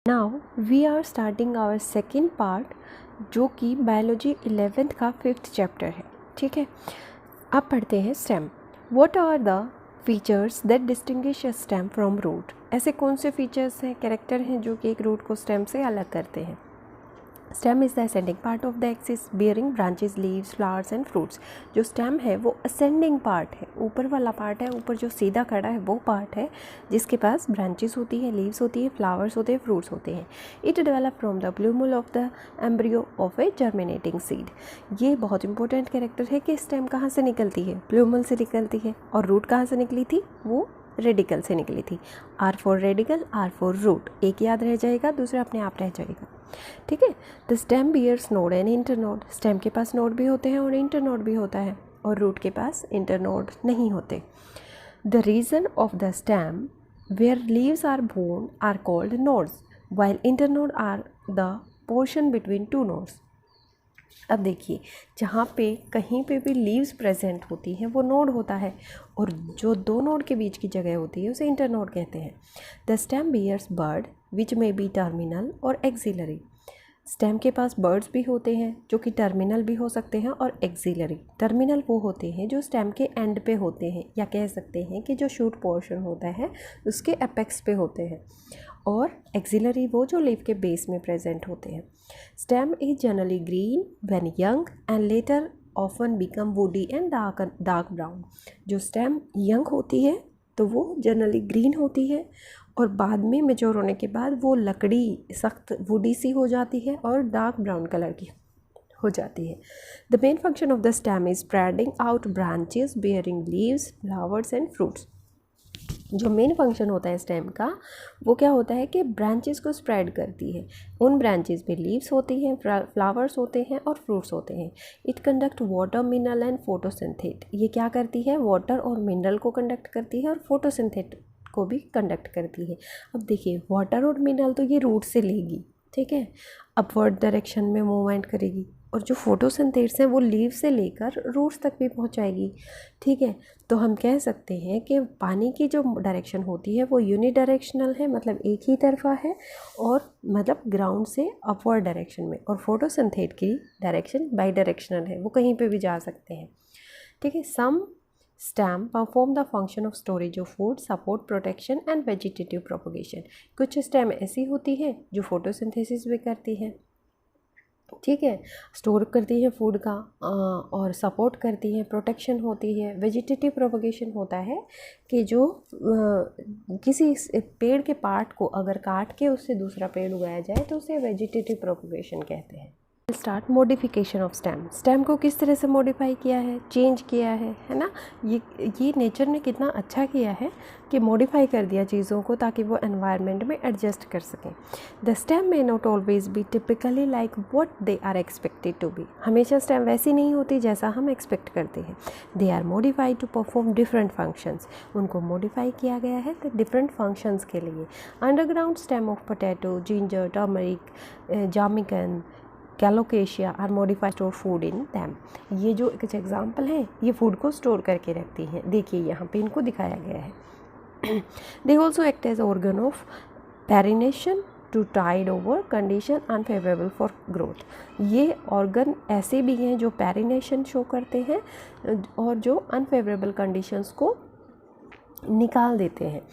Now we are starting our second part, जो कि biology 11th का 5th चैप्टर है। ठीक है, अब पढ़ते हैं stem. What are the features that distinguish a stem from root. ऐसे कौन से फीचर्स हैं, कैरेक्टर हैं जो कि एक रूट को स्टेम से अलग करते हैं। Stem is the ascending part of the axis bearing branches, leaves, flowers and fruits. जो स्टेम है वो असेंडिंग पार्ट है, ऊपर वाला पार्ट है, ऊपर जो सीधा खड़ा है वो पार्ट है जिसके पास ब्रांचेस होती है, लीव्स होती है, फ्लावर्स होते हैं, फ्रूट्स होते हैं। It develop from the plumule of the embryo of a germinating seed. ये बहुत इंपॉर्टेंट कैरेक्टर है कि स्टेम कहाँ से निकलती है, प्लूमल से निकलती है। और रूट कहाँ से निकली थी, वो रेडिकल से निकली थी। R for radical, R for root. एक याद रह जाएगा, दूसरा अपने आप रह जाएगा। ठीक है, the stem bears node and internode. Stem के पास नोड भी होते हैं और इंटरनोड भी होता है, और रूट के पास इंटरनोड नहीं होते। The region of the stem where leaves are borne are called nodes, while internode are the portion between two nodes. अब देखिए, जहाँ पे कहीं पे भी लीव्स प्रेजेंट होती हैं वो नोड होता है, और जो दो नोड के बीच की जगह होती है उसे इंटरनोड कहते हैं। The stem bears bird which may be terminal or axillary. Stem के पास बर्ड्स भी होते हैं जो कि टर्मिनल भी हो सकते हैं और एक्सिलरी। टर्मिनल वो होते हैं जो स्टेम के एंड पे होते हैं, या कह सकते हैं कि जो शूट पोर्शन होता है उसके एपेक्स पे होते हैं, और एक्सिलरी वो जो लीफ के बेस में प्रेजेंट होते हैं। Stem is generally green when young and later often become woody and dark brown. जो स्टेम यंग होती है तो वो जनरली ग्रीन होती है, और बाद में मेच्योर होने के बाद वो लकड़ी सख्त वुडी सी हो जाती है और डार्क ब्राउन कलर की हो जाती है। The main function of the stem is spreading out branches bearing leaves, flowers and fruits. जो मेन फंक्शन होता है स्टेम का वो क्या होता है कि ब्रांचेस को स्प्रेड करती है। उन ब्रांचेस पे लीव्स होती हैं, फ्लावर्स होते हैं और फ्रूट्स होते हैं। It conduct water, mineral and photosynthate. ये क्या करती है, वाटर और मिनरल को कंडक्ट करती है और फोटोसिंथेट को भी कंडक्ट करती है। अब देखिए, वाटर और मिनरल तो ये रूट से लेगी, ठीक है, अपवर्ड डायरेक्शन में मूवमेंट करेगी, और जो फोटोसिंथेट्स हैं वो लीव से लेकर रूट्स तक भी पहुंचाएगी। ठीक है, तो हम कह सकते हैं कि पानी की जो डायरेक्शन होती है वो यूनिडायरेक्शनल है, मतलब एक ही तरफा है, और मतलब ग्राउंड से अपवर्ड डायरेक्शन में। और फोटोसिंथेट की डायरेक्शन बाई डायरेक्शनल है, वो कहीं पे भी जा सकते हैं। ठीक है, some stem perform the function of storage of food, support, protection and vegetative propagation. कुछ स्टेम ऐसी होती है जो फोटोसिंथेसिस भी करती है, ठीक है, स्टोर करती है फूड का, और सपोर्ट करती है, प्रोटेक्शन होती है। वेजिटेटिव प्रोपगेशन होता है कि जो किसी पेड़ के पार्ट को अगर काट के उससे दूसरा पेड़ उगाया जाए तो उसे वेजिटेटिव प्रोपगेशन कहते हैं। Start modification of stem. Stem को किस तरह से मॉडिफाई किया है, चेंज किया है ना। ये नेचर ने कितना अच्छा किया है कि मॉडिफाई कर दिया चीज़ों को ताकि वो एनवायरनमेंट में एडजस्ट कर सकें। The stem may not always be typically like what they are expected to be. हमेशा स्टेम वैसी नहीं होती जैसा हम एक्सपेक्ट करते हैं। They are modified to perform different functions. उनको मॉडिफाई किया गया है डिफरेंट फंक्शंस के लिए। Underground stem of potato, ginger, turmeric, जामिकन, colocasia are modified store food in them. ये जो कुछ एग्जाम्पल हैं ये फूड को स्टोर करके रखती हैं। देखिए यहाँ पे इनको दिखाया गया है। They also act as organ of perennation to tide over condition unfavourable for growth. ये ऑर्गन ऐसे भी हैं जो पैरिनेशन शो करते हैं और जो अनफेवरेबल कंडीशंस को निकाल देते हैं।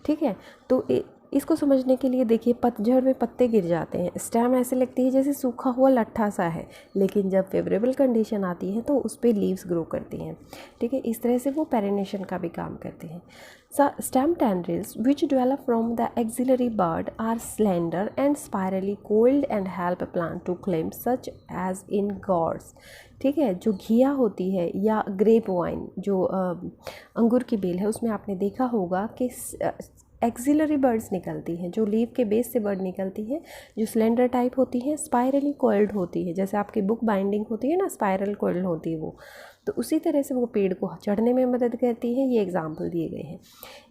ठीक है, तो इसको समझने के लिए देखिए, पतझड़ में पत्ते गिर जाते हैं, स्टेम ऐसे लगती है जैसे सूखा हुआ लट्ठा सा है, लेकिन जब फेवरेबल कंडीशन आती है तो उस पर लीव्स ग्रो करती हैं। ठीक है, इस तरह से वो पेरिनेशन का भी काम करते हैं। Stem tendrils which develop from the axillary bud are slender and spirally coiled and help a plant to climb such as in gourds। ठीक है, जो घिया होती है या ग्रेप वाइन जो अंगूर की बेल है उसमें आपने देखा होगा कि एक्सिलरी बर्ड्स निकलती हैं, जो लीव के बेस से बर्ड निकलती हैं, जो स्लेंडर टाइप होती हैं, स्पाइरली कोइल्ड होती है, जैसे आपकी बुक बाइंडिंग होती है ना, स्पाइरल कोइल्ड होती है वो, तो उसी तरह से वो पेड़ को चढ़ने में मदद करती है। ये एग्जाम्पल दिए गए हैं।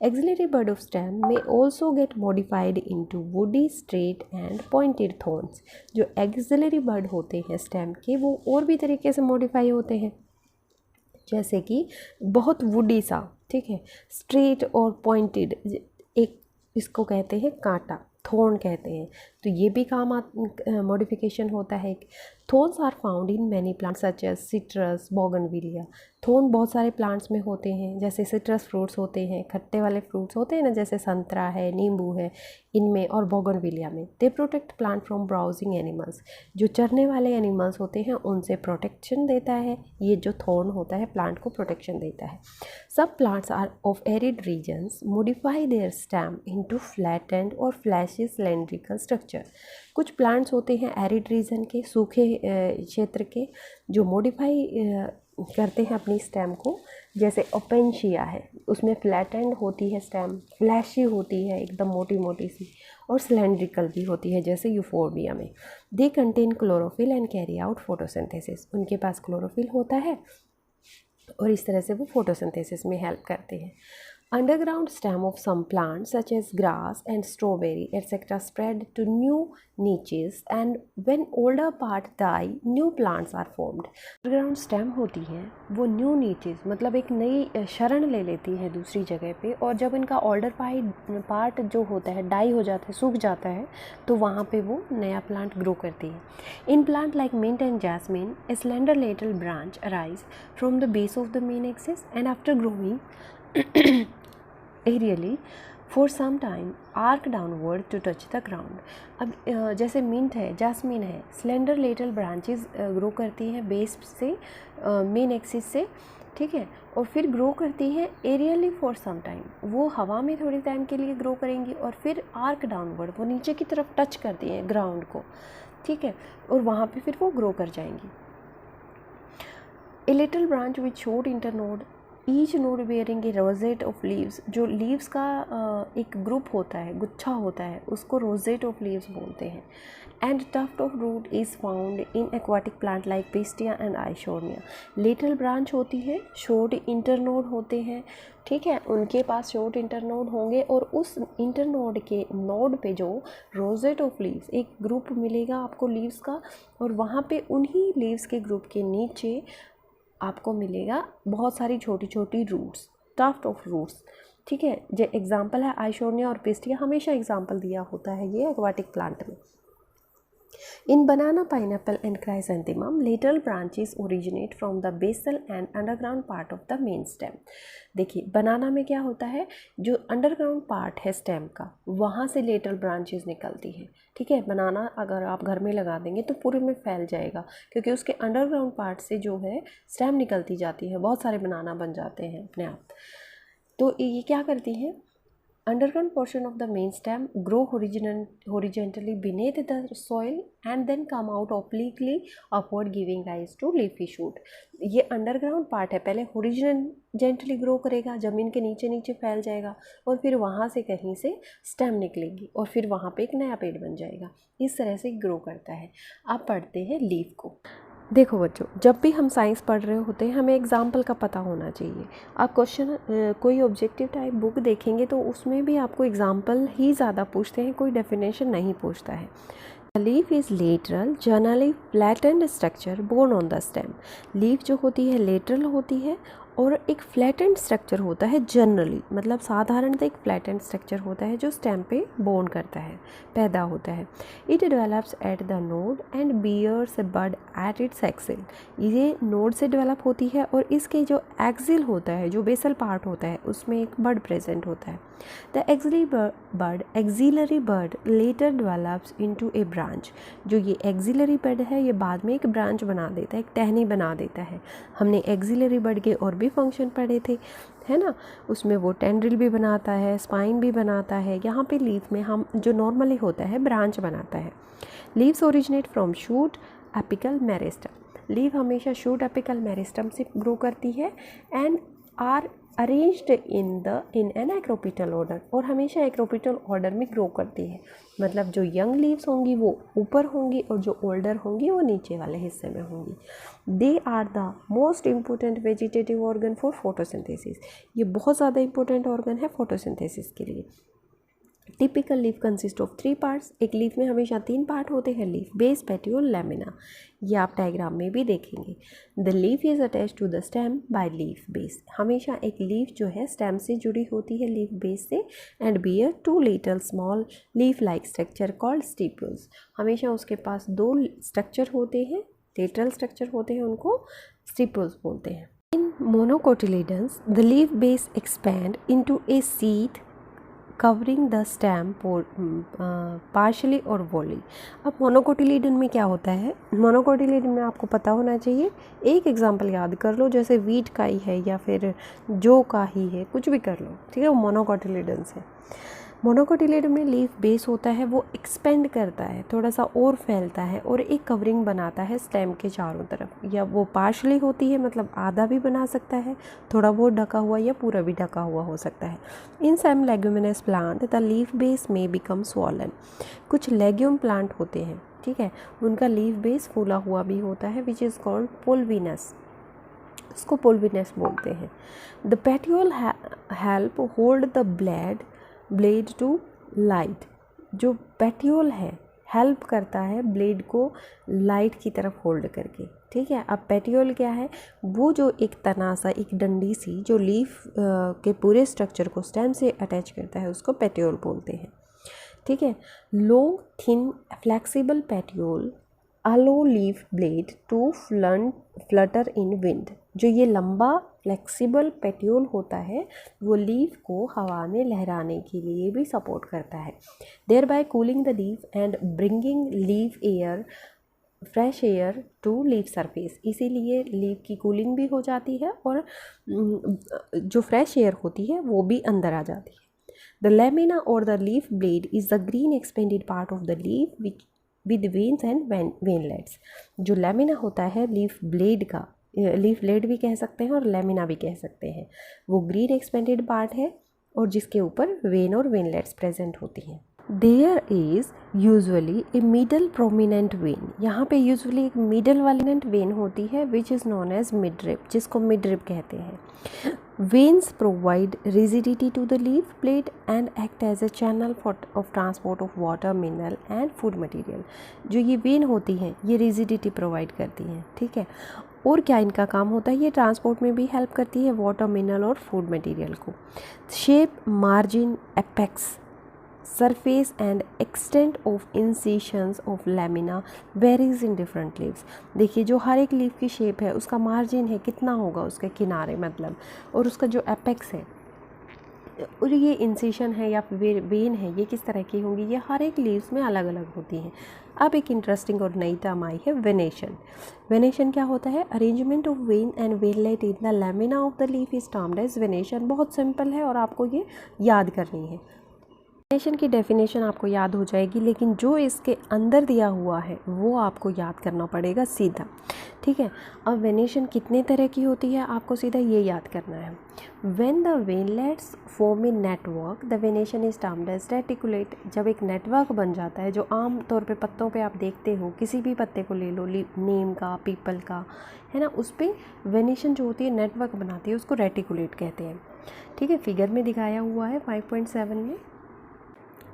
एक्सिलरी बर्ड ऑफ स्टेम में also get modified into woody, straight and pointed thorns. जो एक्सिलरी बर्ड होते हैं स्टेम के वो और भी तरीके से मॉडिफाई होते हैं, जैसे कि बहुत वुडी सा, ठीक है, स्ट्रेट और पॉइंटेड, एक इसको कहते हैं कांटा, थोर्न कहते हैं, तो ये भी काम मॉडिफिकेशन होता है। Thorns are found in many plants such as citrus, bougainvillea. Thorn बहुत सारे प्लांट्स में होते हैं, जैसे सिट्रस फ्रूट्स होते हैं, खट्टे वाले फ्रूट्स होते हैं ना, जैसे संतरा है, नींबू है, इनमें, और बोगनविलिया में। They protect plant from browsing animals, जो चरने वाले एनिमल्स होते हैं उनसे प्रोटेक्शन देता है। ये जो थोर्न होता है प्लांट को प्रोटेक्शन देता है। सब plants are of arid regions modify their stem into flattened or fleshy cylindrical structure. कुछ प्लांट्स होते हैं एरिड रीजन के, सूखे क्षेत्र के, जो मॉडिफाई करते हैं अपनी स्टेम को, जैसे ओपेंशिया है, उसमें फ्लैटेंड होती है स्टेम, फ्लैशी होती है एकदम मोटी मोटी सी, और सिलेंड्रिकल भी होती है जैसे यूफोर्बिया में। They contain chlorophyll and carry out photosynthesis, उनके पास क्लोरोफिल होता है और इस तरह से वो फोटोसिंथेसिस में हेल्प करते हैं। Underground stem of some plants such as grass and strawberry etc. spread to new niches, and when older part die, new plants are formed. Underground stem होती है वो new niches, मतलब एक नई शरण ले लेती है दूसरी जगह पे, और जब इनका older part जो होता है डाई हो जाता है, सूख जाता है, तो वहाँ पे वो नया प्लांट ग्रो करती है। In plant like mint and jasmine, a slender lateral branch arise from the base of the main axis, and after growing aerially for some time arc downward to touch the ground. अब जैसे mint है, jasmine है, slender lateral branches grow करती हैं base से, main axis से, ठीक है, और फिर ग्रो करती हैं एरियली फॉर सम टाइम, वो हवा में थोड़ी टाइम के लिए ग्रो करेंगी, और फिर आर्क डाउनवर्ड, वो नीचे की तरफ टच करती हैं ग्राउंड को, ठीक है, और वहाँ पे फिर वो ग्रो कर जाएंगी। A little branch which short internode, each node bearing A rosette of leaves, जो लीव्स का एक ग्रुप होता है, गुच्छा होता है, उसको रोजेट ऑफ लीव्स बोलते हैं। And tuft of root is found in aquatic plant like Pistia and Eichhornia. Little branch होती है, शॉर्ट इंटरनोड होते हैं, ठीक है, उनके पास शॉर्ट इंटरनोड होंगे, और उस इंटरनोड के नोड पे जो रोजेट ऑफ लीव्स, एक ग्रुप मिलेगा आपको लीव्स का, और वहाँ पे उन्हीं लीव्स के ग्रुप के नीचे आपको मिलेगा बहुत सारी छोटी छोटी रूट्स, टफ्ट ऑफ रूट्स, ठीक है। जो एग्जांपल है आइशोर्निया और पिस्टिया, हमेशा एग्जांपल दिया होता है ये एक्वाटिक प्लांट में। In banana, pineapple and chrysanthemum, lateral branches originate from the basal and underground part of the main stem. देखिए बनाना में क्या होता है, जो अंडरग्राउंड पार्ट है स्टेम का, वहाँ से लेटरल ब्रांचेस निकलती हैं, ठीक है। बनाना अगर आप घर में लगा देंगे तो पूरे में फैल जाएगा, क्योंकि उसके अंडरग्राउंड पार्ट से जो है स्टेम निकलती जाती है, बहुत सारे बनाना बन जाते हैं अपने आप। तो ये क्या करती हैं, underground portion of the main stem grow horizontally beneath the soil and then come out obliquely upward giving rise to leafy shoot। ये अंडरग्राउंड पार्ट है, पहले हॉरिजॉन्टली ग्रो करेगा, ज़मीन के नीचे नीचे फैल जाएगा, और फिर वहाँ से कहीं से स्टेम निकलेगी, और फिर वहाँ पे एक नया पेड़ बन जाएगा। इस तरह से ग्रो करता है। अब पढ़ते हैं लीफ को। देखो बच्चों, जब भी हम साइंस पढ़ रहे होते हैं हमें एग्जाम्पल का पता होना चाहिए। आप क्वेश्चन कोई ऑब्जेक्टिव टाइप बुक देखेंगे तो उसमें भी आपको एग्जाम्पल ही ज़्यादा पूछते हैं, कोई डेफिनेशन नहीं पूछता है। Leaf is lateral generally flattened structure borne on the stem. Leaf जो होती है लेटरल होती है और एक फ्लैटेंड स्ट्रक्चर होता है जनरली, मतलब साधारणतः एक फ्लैटेंड स्ट्रक्चर होता है जो स्टेम पे बोर्न करता है, पैदा होता है। It develops at the node and bears a bud at its axil. ये नोड से डेवलप होती है और इसके जो एक्सिल होता है, जो बेसल पार्ट होता है, उसमें एक बड प्रेजेंट होता है। The axillary bud later develops into a branch. जो ये एक्सिलरी बड है ये बाद में एक ब्रांच बना देता है, एक टहनी बना देता है। हमने एक्सिलरी बड के और भी फंक्शन पढ़े थे, है ना, उसमें वो टेंड्रिल भी बनाता है, स्पाइन भी बनाता है। यहाँ पे लीफ में हम जो नॉर्मली होता है ब्रांच बनाता है। Leaves originate from shoot apical meristem. Leaf हमेशा शूट एपिकल मेरिस्टम से ग्रो करती है and are arranged in an acropetal order, और हमेशा एक्रोपिटल ऑर्डर में ग्रो करती है। मतलब जो यंग लीव्स होंगी वो ऊपर होंगी और जो ओल्डर होंगी वो नीचे वाले हिस्से में होंगी। They are the most important vegetative organ for photosynthesis. ये बहुत ज़्यादा इम्पोर्टेंट ऑर्गन है फोटोसिंथेसिस के लिए। Typical leaf consist of 3 parts. एक लीफ में हमेशा 3 पार्ट होते हैं, लीफ बेस, पेटियोल, लैमिना। ये आप डायग्राम में भी देखेंगे। The leaf is attach to the stem by leaf base. हमेशा एक लीफ जो है स्टेम से जुड़ी होती है लीफ बेस से, and bear 2 little small leaf like structure called stipules. हमेशा उसके पास 2 स्ट्रक्चर होते हैं, लेटरल स्ट्रक्चर होते हैं, उनको स्टिप्यूल्स बोलते हैं। In monocotyledons the leaf base expand into a sheath covering the stem partially और वोली। अब मोनोकोटिलीडन में क्या होता है, मोनोकोटिलीडन में आपको पता होना चाहिए, एक एग्जांपल याद कर लो, जैसे वीट का ही है या फिर जो का ही है, कुछ भी कर लो, ठीक है, वो मोनोकोटिलीडन है। मोनोकोटिलीडन में लीफ बेस होता है, वो एक्सपेंड करता है, थोड़ा सा और फैलता है और एक कवरिंग बनाता है स्टेम के चारों तरफ, या वो पार्शली होती है, मतलब आधा भी बना सकता है, थोड़ा बहुत ढका हुआ या पूरा भी ढका हुआ हो सकता है। In some leguminous plant the leaf base may become swollen. कुछ लेग्यूम प्लांट होते हैं, ठीक है, उनका लीफ बेस फूला हुआ भी होता है, विच इज़ कॉल्ड पोल्विनस, इसको पोल्विनस बोलते हैं। The petiole help hold the blade to light. जो पेटियोल है हेल्प करता है ब्लेड को लाइट की तरफ होल्ड करके, ठीक है। अब पेटियोल क्या है, वो जो एक तना सा, एक डंडी सी जो लीफ के पूरे स्ट्रक्चर को स्टेम से अटैच करता है, उसको पेटियोल बोलते हैं, ठीक है। Long thin flexible petiole allow leaf blade to flutter in wind. जो ये लंबा फ्लेक्सिबल पेटियोल होता है वो लीफ को हवा में लहराने के लिए भी सपोर्ट करता है, thereby cooling the leaf and bringing leaf air fresh air to leaf surface. इसीलिए लीफ की कूलिंग भी हो जाती है और जो फ्रेश एयर होती है वो भी अंदर आ जाती है। द लैमिना और the leaf blade is the green expanded part of the leaf with veins and veinlets. जो लैमिना होता है लीफ ब्लेड का, लीफ ब्लेड भी कह सकते हैं और लैमिना भी कह सकते हैं, वो ग्रीन एक्सपेंडेड पार्ट है और जिसके ऊपर वेन और वेनलेट्स प्रेजेंट होती हैं। There is usually a middle prominent vein. यहाँ पे यूजुअली एक मिडल वाली वेन होती है which is known as midrib, जिसको मिडरिप कहते हैं। Veins provide rigidity to the leaf plate and act as a channel of transport of water, mineral and food material. जो ये वेन होती हैं ये रिजिडिटी प्रोवाइड करती हैं, ठीक है। और क्या इनका काम होता है, ये ट्रांसपोर्ट में भी हेल्प करती है वाटर, मिनरल और फूड मटेरियल को। Shape, margin, apex, surface and extent of incisions of lamina varies in different leaves। देखिए जो हर एक लीफ की शेप है, उसका मार्जिन है कितना होगा उसके किनारे, मतलब, और उसका जो एपेक्स है और ये इंसिशन है या वेन है, ये किस तरह की होंगी, ये हर एक लीव्स में अलग अलग होती हैं। अब एक इंटरेस्टिंग और नई टर्म आई है वेनेशन। वेनेशन क्या होता है, arrangement of vein and veinlet in the lamina of the leaf is termed as venation. बहुत सिंपल है और आपको ये याद करनी है। वेनेशन की डेफिनेशन आपको याद हो जाएगी, लेकिन जो इसके अंदर दिया हुआ है वो आपको याद करना पड़ेगा सीधा, ठीक है। अब वेनेशन कितने तरह की होती है आपको सीधा ये याद करना है। When the veinlets form a network the venation is termed as reticulate. जब एक नेटवर्क बन जाता है, जो आम तौर पे पत्तों पे आप देखते हो, किसी भी पत्ते को ले लो, नीम का, पीपल का, है ना, उस पर वेनेशन जो होती है नेटवर्क बनाती है, उसको रेटिकुलेट कहते हैं, ठीक है। फिगर में दिखाया हुआ है 5.7 में।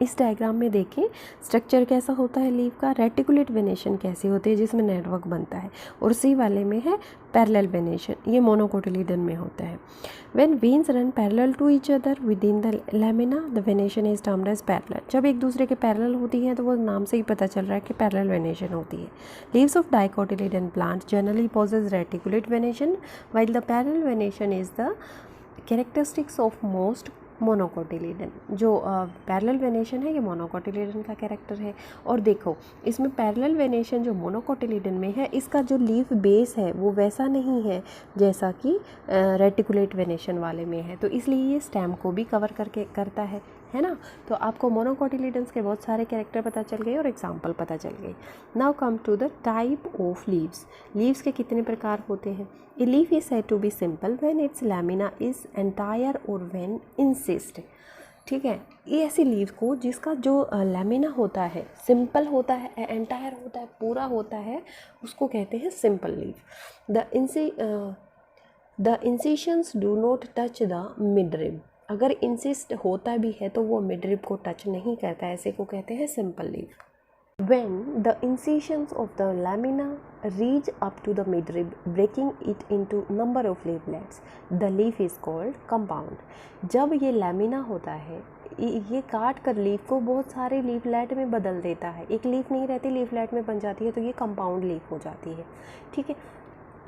इस डायग्राम में देखें स्ट्रक्चर कैसा होता है लीफ का, रेटिकुलेट वेनेशन कैसी होती है जिसमें नेटवर्क बनता है, और सी वाले में है पैरेलल वेनेशन, ये मोनोकोटिलीडन में होता है। When veins run parallel to each other within the lamina the venation is termed as parallel. जब एक दूसरे के पैरेलल होती हैं तो वो नाम से ही पता चल रहा है कि पैरेलल वेनेशन होती है। Leaves of dicotyledon plant generally possess reticulate venation while the parallel venation is the characteristics of most monocotyledon. जो पैरेलल वेनेशन है ये मोनोकोटिलीडन का कैरेक्टर है। और देखो इसमें पैरेलल वेनेशन जो मोनोकोटिलीडन में है, इसका जो लीफ बेस है वो वैसा नहीं है जैसा कि रेटिकुलेट वेनेशन वाले में है, तो इसलिए ये स्टेम को भी कवर करके करता है ना। तो आपको मोनोकोटिलीडन्स के बहुत सारे कैरेक्टर पता चल गए और एग्जाम्पल पता चल गए। Now come to the type of leaves. Leaves के कितने प्रकार होते हैं। A leaf is said to be simple when its lamina is entire और व्हेन इंसिस्ट, ठीक है। ये ऐसी लीव को जिसका जो लैमिना होता है सिंपल होता है, एंटायर होता है, पूरा होता है, उसको कहते हैं simple leaf. The incisions do not touch the midrib. अगर इंसिस्ट होता भी है तो वो मिडरिब को टच नहीं करता, ऐसे को कहते हैं simple leaf. When the incisions of the lamina reach up to the midrib, breaking it into number of leaflets, the leaf is called compound. जब ये लैमिना होता है ये काट कर लीफ को बहुत सारे लीफलेट में बदल देता है, एक लीफ नहीं रहती लीफलेट में बन जाती है, तो ये कंपाउंड लीफ हो जाती है। ठीक है,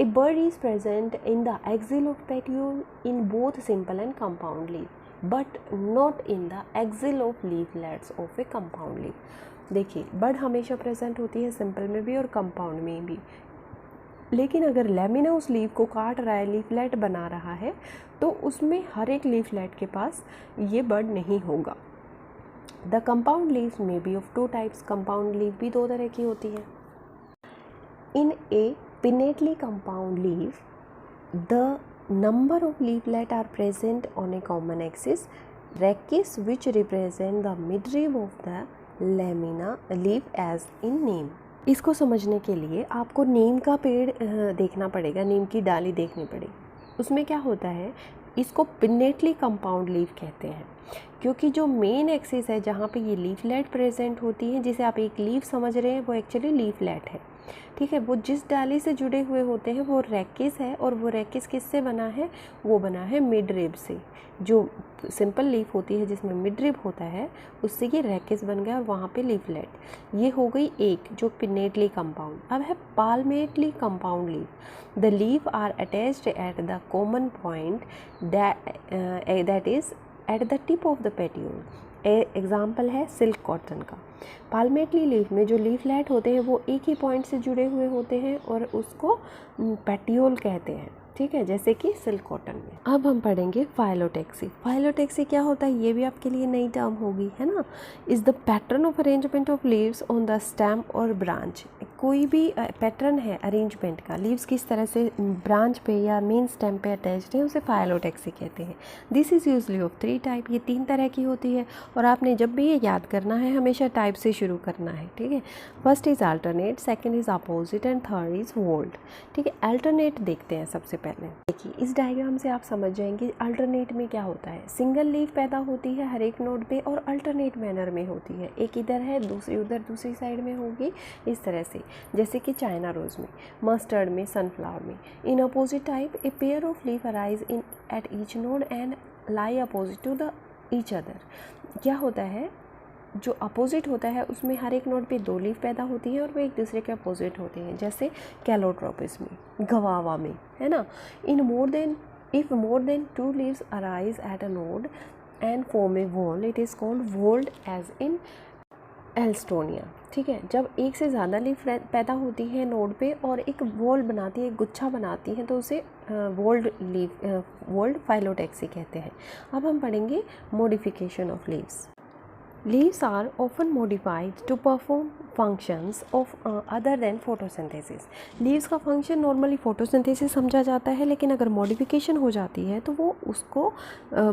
a bud is present in the axil of petiole in both simple and compound leaf but not in the axil of leaflets of a compound leaf. देखिए, बर्ड हमेशा प्रेजेंट होती है सिंपल में भी और कंपाउंड में भी, लेकिन अगर लैमिना उस लीफ को काट रहा है, लीफलेट बना रहा है, तो उसमें हर एक लीफलेट के पास ये बर्ड नहीं होगा। द कंपाउंड लीव्स में be of 2 types, compound leaf भी 2 तरह की होती है। इन ए pinnately compound leaf, the number of leaflet are present on a common axis, rachis which represent the midrib of the lamina leaf as in name। इसको समझने के लिए आपको नीम का पेड़ देखना पड़ेगा, नीम की डाली देखनी पड़ेगी। उसमें क्या होता है, इसको पिनेटली कंपाउंड लीफ कहते हैं, क्योंकि जो मेन एक्सिस है जहाँ पे ये लीफलेट प्रेजेंट होती है, जिसे आप एक लीफ समझ रहे हैं, वो एक्चुअली लीफलेट है। ठीक है, वो जिस डाली से जुड़े हुए होते हैं वो रैकिस है, और वो रैकिस किससे बना है, वो बना है मिडरिब से। जो सिंपल लीफ होती है जिसमें मिडरिब होता है, उससे ये रैकिस बन गया और वहाँ पे लीफलेट। ये हो गई एक जो पिनेटली कंपाउंड। अब है palmately compound leaf. The leaf are attached at the common point that is at the tip of the petiole. Example है सिल्क कॉटन का। पाल्मेटली लीफ में जो लीफलेट होते हैं वो एक ही पॉइंट से जुड़े हुए होते हैं और उसको पेट्यूल कहते हैं। ठीक है, जैसे कि सिल्क कॉटन में। अब हम पढ़ेंगे फाइलोटेक्सी। फाइलोटेक्सी क्या होता है, ये भी आपके लिए नई टर्म होगी, है ना। Is the pattern of arrangement of leaves on the stem और ब्रांच। कोई भी पैटर्न है अरेंजमेंट का, लीव्स किस तरह से ब्रांच पे या मेन स्टेम पे अटैच्ड है, उसे फाइलोटेक्सी कहते हैं। This is usually of 3 type. ये 3 तरह की होती है, और आपने जब भी ये याद करना है हमेशा टाइप से शुरू करना है। ठीक है, first is alternate, second is opposite and third is volt. ठीक है, अल्टरनेट देखते हैं सबसे पहले। देखिए, इस डायग्राम से आप समझ जाएंगे अल्टरनेट में क्या होता है। सिंगल लीफ पैदा होती है हर एक नोड पे और अल्टरनेट मैनर में होती है, एक इधर है दूसरी उधर दूसरी साइड में होगी, इस तरह से, जैसे कि चाइना रोज में, मस्टर्ड में, सनफ्लावर में। In opposite type a pair of leaf arise in at each node and lie opposite to the each other. क्या होता है, जो अपोजिट होता है उसमें हर एक नोड पे 2 लीफ पैदा होती हैं और वो एक दूसरे के अपोजिट होते हैं, जैसे कैलोट्रोपिस में, गवावा में, है ना। If more than 2 leaves arise at a node and form a whorl, it is called whorled as in Alstonia. ठीक है, जब एक से ज़्यादा लीफ पैदा होती है नोड पे और एक वॉल बनाती है, एक गुच्छा बनाती है, तो उसे वॉल्ड फाइलोटेक्सी कहते हैं। अब हम पढ़ेंगे modification of leaves. Leaves are often modified to perform functions of other than photosynthesis। Leaves का function normally photosynthesis समझा जाता है, लेकिन अगर modification हो जाती है तो वो उसको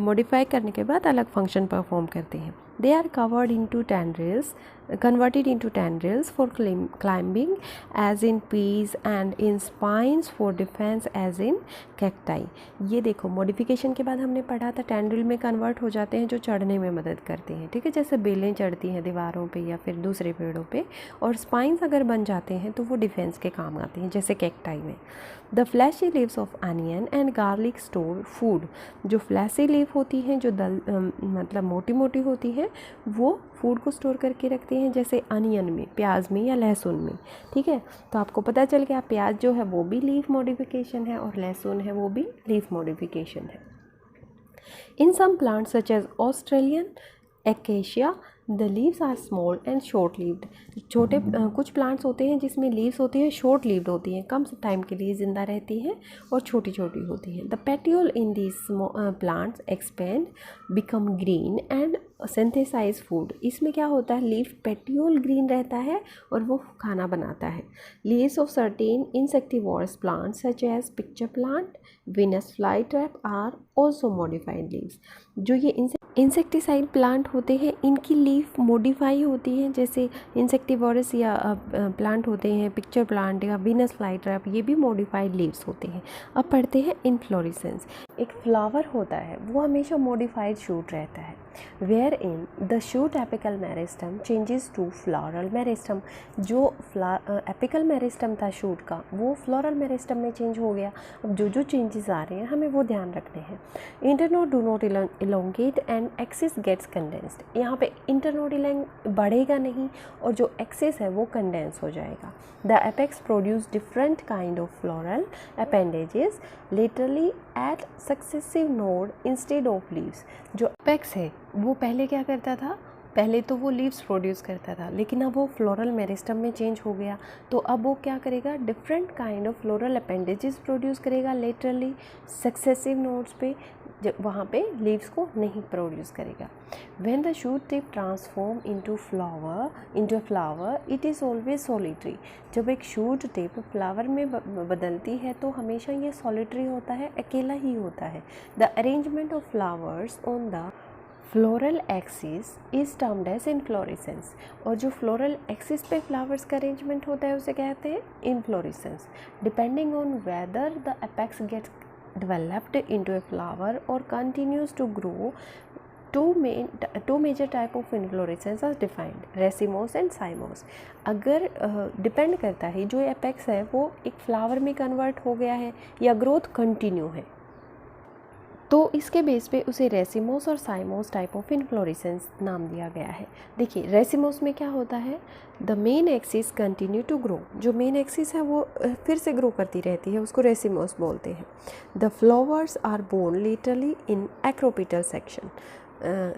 modify करने के बाद अलग function perform करते हैं। They are converted into tendrils for climbing as in peas and in spines for defense as in cacti। ये देखो, modification के बाद हमने पढ़ा था tendril में convert हो जाते हैं जो चढ़ने में मदद करते हैं। ठीक है, जैसे बेलें चढ़ती हैं दीवारों पे या फिर दूसरे पेड़ों पे, और स्पाइंस अगर बन जाते हैं तो वो डिफेंस के काम आते हैं, जैसे कैक्टाई में। The fleshy leaves of onion and garlic store food. जो फ्लैशी लीफ होती हैं, जो मतलब मोटी मोटी होती हैं, वो फूड को स्टोर करके रखती हैं, जैसे अनियन में, प्याज में या लहसुन में। ठीक है, तो आपको पता चल गया प्याज जो है वो भी लीफ मॉडिफिकेशन है और लहसुन है वो भी लीफ मॉडिफिकेशन है। In some plants such as Australian acacia the leaves are small and short lived. छोटे कुछ प्लांट्स होते हैं जिसमें लीव्स होती हैं शॉर्ट लीव्ड होती हैं, कम टाइम के लिए ज़िंदा रहती हैं और छोटी छोटी होती हैं। The petiole in these plants expand, become green and synthesise food, इसमें क्या होता है, लीफ पेट्यूल ग्रीन रहता है और वो खाना बनाता है। Leaves of certain insectivorous plants such as pitcher plant, Venus fly trap are also modified leaves. जो ये इंसेक्टिसाइड प्लांट होते हैं इनकी लीफ मॉडिफाई होती हैं, जैसे इंसेक्टिवोरस या प्लांट होते हैं पिक्चर प्लांट या वीनस फ्लाई ट्रैप, ये भी मॉडिफाइड लीव्स होते हैं। अब पढ़ते हैं इन्फ्लोरेसेंस। एक फ्लावर होता है वो हमेशा मॉडिफाइड शूट रहता है, where in the shoot apical meristem changes to floral meristem. जो एपिकल मेरिस्टम था शूट का वो फ्लोरल मेरिस्टम में चेंज हो गया। अब जो जो चेंजेस आ रहे हैं हमें वो ध्यान रखने हैं। Internode do not elongate and axis gets condensed. यहाँ पे इंटरनोड बढ़ेगा नहीं और जो एक्सिस है वो कंडेंस हो जाएगा। The apex produce different kind of floral appendages laterally at successive node instead of leaves. जो एपेक्स है वो पहले क्या करता था, पहले तो वो लीव्स प्रोड्यूस करता था, लेकिन अब वो फ्लोरल मेरिस्टम में चेंज हो गया, तो अब वो क्या करेगा, different kind of floral appendages produce करेगा लेटरली सक्सेसिव नोड्स पे, जब वहाँ पे लीव्स को नहीं प्रोड्यूस करेगा। When the shoot tip transform into flower it is always solitary. जब एक शूट टिप फ्लावर में बदलती है तो हमेशा ये सॉलिटरी होता है, अकेला ही होता है। The arrangement of flowers on the floral axis is termed as inflorescence. और जो फ्लोरल एक्सिस पे फ्लावर्स का अरेंजमेंट होता है उसे कहते हैं inflorescence. Depending on whether the apex gets developed into a flower or continues to grow, two major type of inflorescence are defined, racemose and cymose। अगर डिपेंड करता है जो एपेक्स है वो एक फ्लावर में कन्वर्ट हो गया है या ग्रोथ कंटिन्यू है, तो इसके बेस पे उसे रेसिमोस और साइमोस टाइप ऑफ इन्फ्लोरेसेंस नाम दिया गया है। देखिए रेसिमोस में क्या होता है, the main axis continue to grow. जो मेन एक्सिस है वो फिर से ग्रो करती रहती है, उसको रेसिमोस बोलते हैं। The flowers are borne laterally in acropetal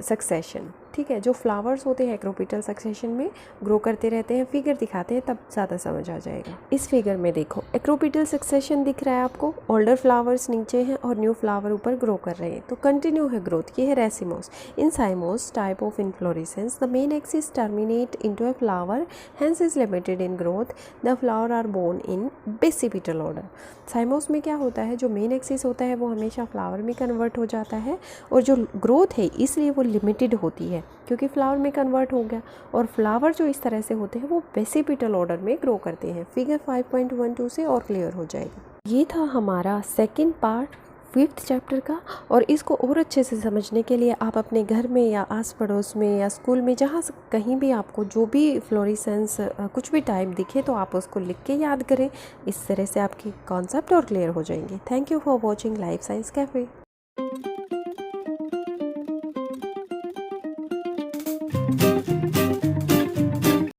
succession. ठीक है, जो फ्लावर्स होते हैं एक्रोपिटल सक्सेशन में ग्रो करते रहते हैं। फिगर दिखाते हैं तब ज़्यादा समझ आ जाएगा। इस फिगर में देखो एक्रोपिटल सक्सेशन दिख रहा है आपको, ओल्डर फ्लावर्स नीचे हैं और न्यू फ्लावर ऊपर ग्रो कर रहे हैं, तो कंटिन्यू है ग्रोथ। ये है racemose. In cymose type of inflorescence the main axis terminate into a flower, hence is limited in growth. The flower are borne in basipetal order. Cymose में क्या होता है, जो मेन एक्सिस होता है वो हमेशा फ्लावर में कन्वर्ट हो जाता है और जो ग्रोथ है इसलिए वो लिमिटेड होती है क्योंकि फ्लावर में कन्वर्ट हो गया। और फ्लावर जो इस तरह से होते हैं वो बेसिपिटल ऑर्डर में ग्रो करते हैं। फिगर 5.12 से और क्लियर हो जाएगा। ये था हमारा सेकंड पार्ट 5th चैप्टर का, और इसको और अच्छे से समझने के लिए आप अपने घर में या आस पड़ोस में या स्कूल में जहाँ कहीं भी आपको जो भी फ्लोरेसेंस कुछ भी टाइप दिखे तो आप उसको लिख के याद करें। इस तरह से आपकी कॉन्सेप्ट और क्लियर हो जाएंगे। Thank you for watching life science cafe.